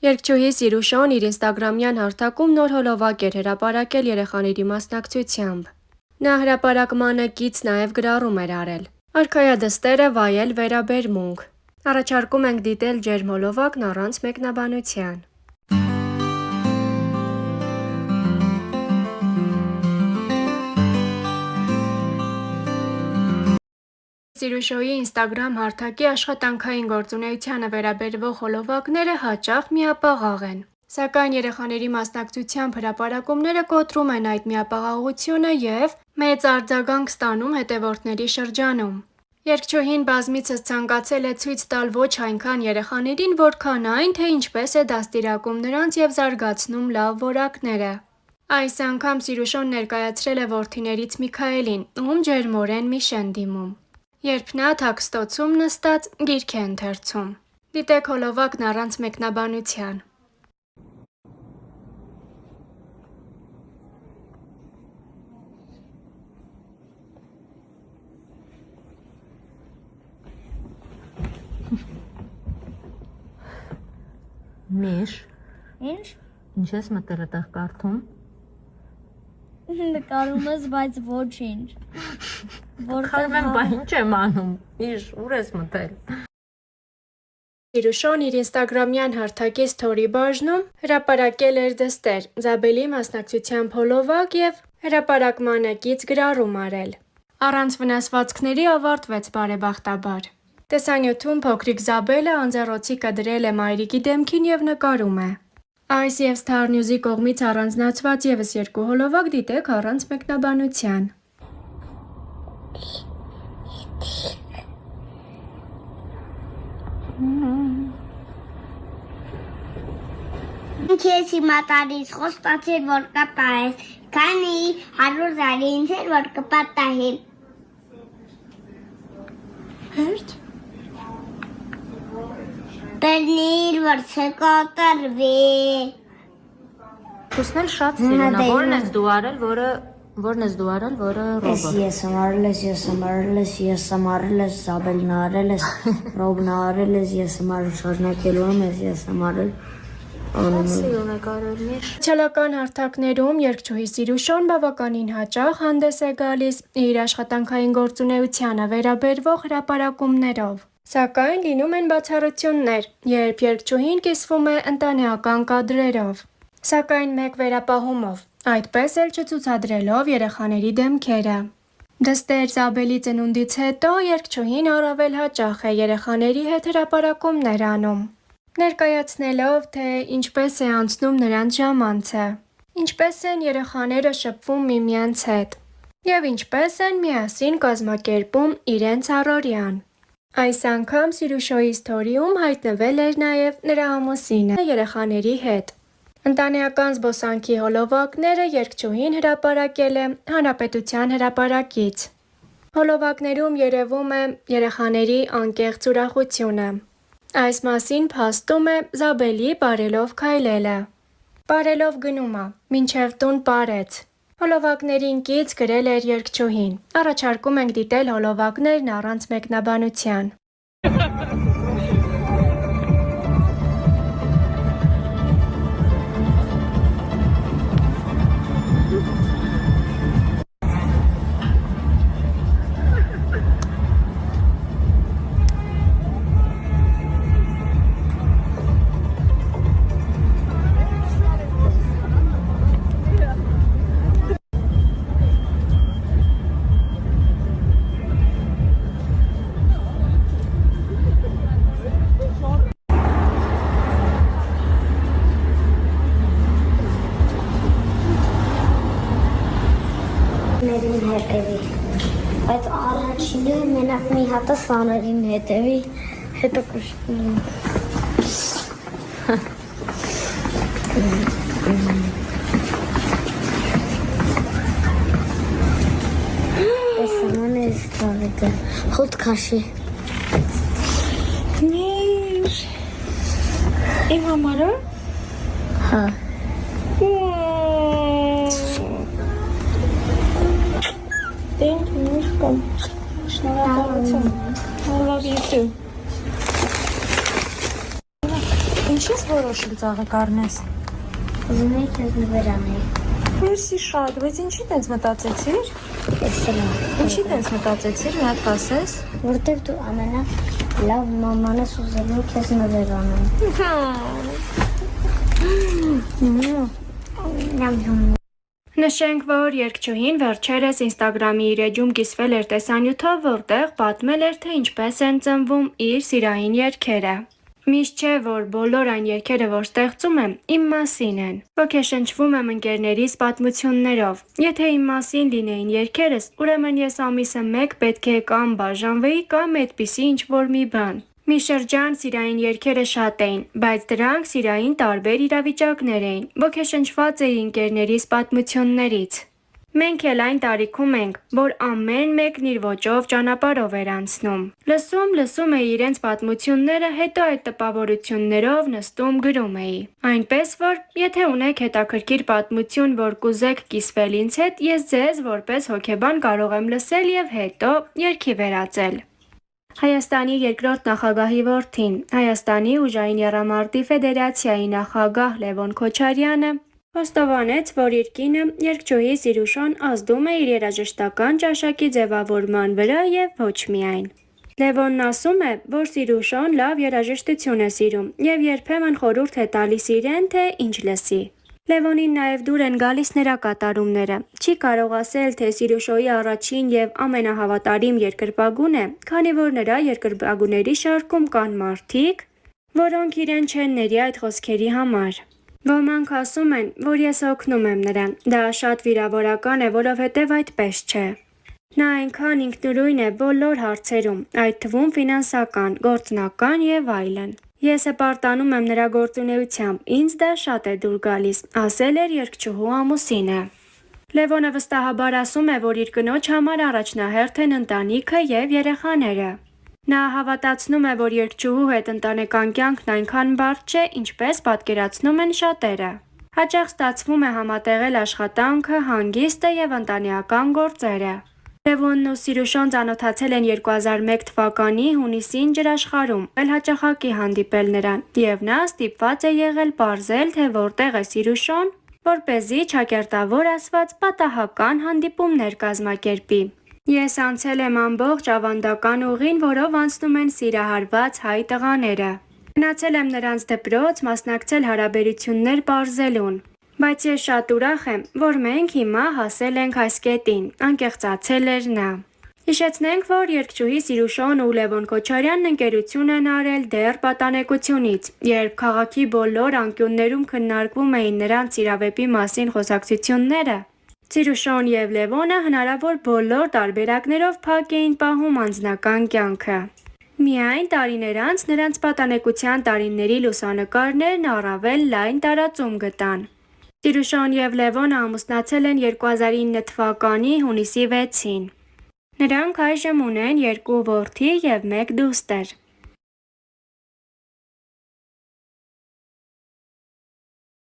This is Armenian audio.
Երգչուհի Սիրուշոն իր ինստագրամյան հարթակում նոր հոլովակ էր հրապարակել երեխաների մասնակցությամբ։ Նա հրապարակմանը կից նաև գրառում էր արել։ Արքայադստերը վայել վերաբերմունք։ Առաջարկում ենք դիտել ջերմ հոլովակն առանց մեկնաբանության։ Սիրուշոյի ինստագրամ հարթակի աշխատանքային գործունեությանը վերաբերվող հոլովակները հաճախ միապաղաղ են։ Սակայն երեխաների մասնակցությամբ հրապարակումները կոտրում են այդ միապաղաղությունը և մեծ արձագանք ստանում հետևորդների շրջանում։ Երգչուհին բազմիցս ցանկացել է ցույց տալ ոչ այնքան երեխաներին, որքան այն, թե ինչպես է դաստիարակում նրանց և զարգացնում լավ որակները։ Այս անգամ Սիրուշոն ներկայացրել է որդիներից Միքայելին, ում ջերմորեն միշ են դիմում, երբ նա թաքստոցում նստած գիրք է ընթերցում։ Դիտեք հոլովակն առանց մեկնաբանության։ Միշ, Ինչ? ինչ ես մտել այդտեղ կարդում։ Նկարում ես, բայց ոչինչ։ Քարմեն, բա ինչ եմ անում։ Միշ, ուր ես մտել։ Սիրուշոն իր ինստագրամյան հարթակի սթորի բաժնում հրապարակել էր դստեր, Զաբելի մասնակցությամբ հոլովակ և հրապարակմանը կից գրառում արել։ Առանց վնասվածքների ավարտվեց բարեբախտաբար։ Տեսանյութում փոքրիկ Զաբելը անձեռոցիկը դրել է մայրիկի դեմքին և նկարում է։ Այս և Star News-ի կողմից առանձնացված ևս երկու հոլովակ դիտեք առանց մեկնաբանության։ Քեզ հիմա տարից խոստացել, որ կպահես, քանի 100 տարի ինձ էր, որ կպատահել։ Հերթ։ Բերնիր, որ չկոտրվի։ Քուսնել շատ սիրուն է, որն ես դու արել, որը Ռոբը։ Ես համարել ես, Զաբելն արել ես, Ռոբն արել ես համարել շարունակելու եմ, ես համարել Սիրուն է կարել Միշ։ Սոցիալական հարթակներում երգչուհի Սիրուշոն բավականին հաճախ հանդես է գալիս իր աշխատանքային գործունեությանը վերաբերվող հրապարակումներով։ Սակայն լինում են բացառություններ, երբ երգչուհին կիսվում է ընտանեկան կադրերով, սակայն մեկ վերապահումով, այդպես էլ չցուցադրելով երեխաների դեմքերը։ Դստեր Զաբելի ծնունդից հետո երգչուհին առավել հաճախ է երեխաների հետ հրապարակումներ անում, ներկայացնելով, թե ինչպես է անցնում նրանց ժամանցը, ինչպես են երեխաները շփվում միմյանց հետ և ինչպես են միասին կազմակերպում իրենց առօրյան։ Այս անգամ Սիրուշոյի սթորիում հայտնվել էր նաև նրա ամուսինը երեխաների հետ։ Ընտանեկան զբոսանքի հոլովակները երգչուհին հրապարակել է Հանրապետության հրապարակից։ Հոլովակներում երևում է երեխաների անկեղծ ուրախությունը։ Այս մասին փաստում է Զաբելի «Պարելով քայլելը»։ Պարելով գնում ա, մինչև տուն պարեց։ Հոլովակներին կից գրել էր երգչուհին։ Առաջարկում ենք դիտել հոլովակներն առանց մեկնաբանության։ հետևի, այդ առաջինը մենակ մի հատը սաներին հետևի, հետո կշտնում։ Տեսանան ես կավետը, հոտ կաշի։ Միշ, իմ համարը? Հա։ Thank you, Mishka. Շնորհակալություն. I love you too. Ինչի՞ս որոշել ծաղիկ առնես։ Ուզում եի քեզ նվեր անել։ Մերսի շատ, բայց ինչի տենց մտածեցիր։ Էսելա։ Ինչի տենց մտածեցիր, մի հատ ասես։ Որտեվ դու ամենալավ մաման ես ուզելու քեզ նվեր անել։ Նշենք, որ երգչուհին վերջերս Instagram-ի իր էջում կիսվել էր տեսանյութով, որտեղ պատմել էր, թե ինչպես են ծնվում իր սիրային երգերը։ Միշտ չէ, որ բոլոր այն երգերը, որ ստեղծում եմ, իմ մասին են։ Ոգեշնչվում եմ ընկերներիս պատմություններով։ Եթե իմ մասին լինեին երգերս, ուրեմն ես ամիսը մեկ պետք է կամ բաժանվեի, կամ այդպիսի ինչ-որ մի բան։ Մի շրջան սիրային երգերը շատ էին, բայց դրանք սիրային տարբեր իրավիճակներ էին։ Ոգեշնչված էի ընկերներիս պատմություններից։ Մենք էլ այն տարիքում ենք, որ ամեն մեկն իր ոճով ճանապարհով էր անցնում։ Լսում էի իրենց պատմությունները, հետո այդ տպավորություններով նստում գրում էի։ Այնպես որ, եթե ունեք հետաքրքիր պատմություն, որ կուզեք կիսվել ինձ հետ, ես ձեզ որպես հոգեբան կարող եմ լսել եւ հետո երգի վերածել։ Հայաստանի երկրորդ նախագահի որդին, Հայաստանի ուժային եռամարտի ֆեդերացիայի նախագահ Լևոն Քոչարյանը խոստովանեց, որ իր կինը երգչուհի Սիրուշոն ազդում է իր երաժշտական ճաշակի ձևավորման վրա եւ ոչ միայն։ Լևոնն ասում է, որ Սիրուշոն լավ երաժշտություն է սիրում եւ երբեմն խորհուրդ է տալիս իրեն, թե ինչ լսի։ Լևոնին նաև դուր են գալիս նրա կատարումները։ Չի կարող ասել, թե Սիրուշոյի առաջին եւ ամենահավատարիմ երկրպագուն է, քանի որ նրա երկրպագուների շարքում կան մարդիկ, որոնք իրեն չեն ների այդ խոսքերի համար։ Ոմանք ասում են, որ ես օգնում եմ նրան։ Դա շատ վիրավորական է, որովհետև այդպես չէ։ Նա այնքան ինքնուրույն է բոլոր հարցերում, այդ թվում ֆինանսական, գործնական եւ այլն։ Ես հպարտանում եմ նրա գործունեությամբ, ինձ դա շատ է դուր գալիս, ասել էր երգչուհու ամուսինը։ Լևոնը վստահաբար ասում է, որ իր կնոջ համար առաջնահերթ են ընտանիքը եւ երեխաները։ Նա հավատացնում է, որ երգչուհու հետ ընտանեկան կյանքն այնքան բարդ չէ, ինչպես պատկերացնում են շատերը։ Հաճախ ստացվում է համատեղել աշխատանքը, հանգիստը եւ ընտանեկան գործերը։ Լևոնն ու Սիրուշոն ծանոթացել են 2001 թվականի հունիսին ջրաշխարհում, էլ հաճախակի հանդիպել նրան, եւ նա ստիպված է եղել պարզել, թե որտեղ է Սիրուշոն, որպեսզի ճակերտավոր ասված պատահական հանդիպումներ կազմակերպի։ Ես անցել եմ ամբողջ ավանդական ուղին, որով անցնում են սիրահարված հայ տղաները։ Գնացել եմ նրանց դպրոց, մասնակցել հարաբերություններ պարզելուն։ Բայց ես շատ ուրախ եմ, որ մենք հիմա հասել ենք այս կետին, անկեղծացել էր նա։ Հիշեցնենք, որ երգչուհի Սիրուշոն ու Լևոն Քոչարյանն ընկերություն են արել դեռ պատանեկությունից, երբ քաղաքի բոլոր անկյուններում քննարկվում էին նրանց իրավեպի մասին խոսակցությունները։ Սիրուշոն եւ Լևոնը հնարավոր բոլոր տարբերակներով փակ էին պահում անձնական կյանքը։ Միայն տարիներ անց նրանց պատանեկության տարիների լուսանկարներն առավել լայն տարածում գտան։ Սիրուշոն եւ Լևոնը ամուսնացել են 2009 թվականի հունիսի 6-ին։ Նրանք այժմ ունեն 2 որդի եւ 1 դուստր։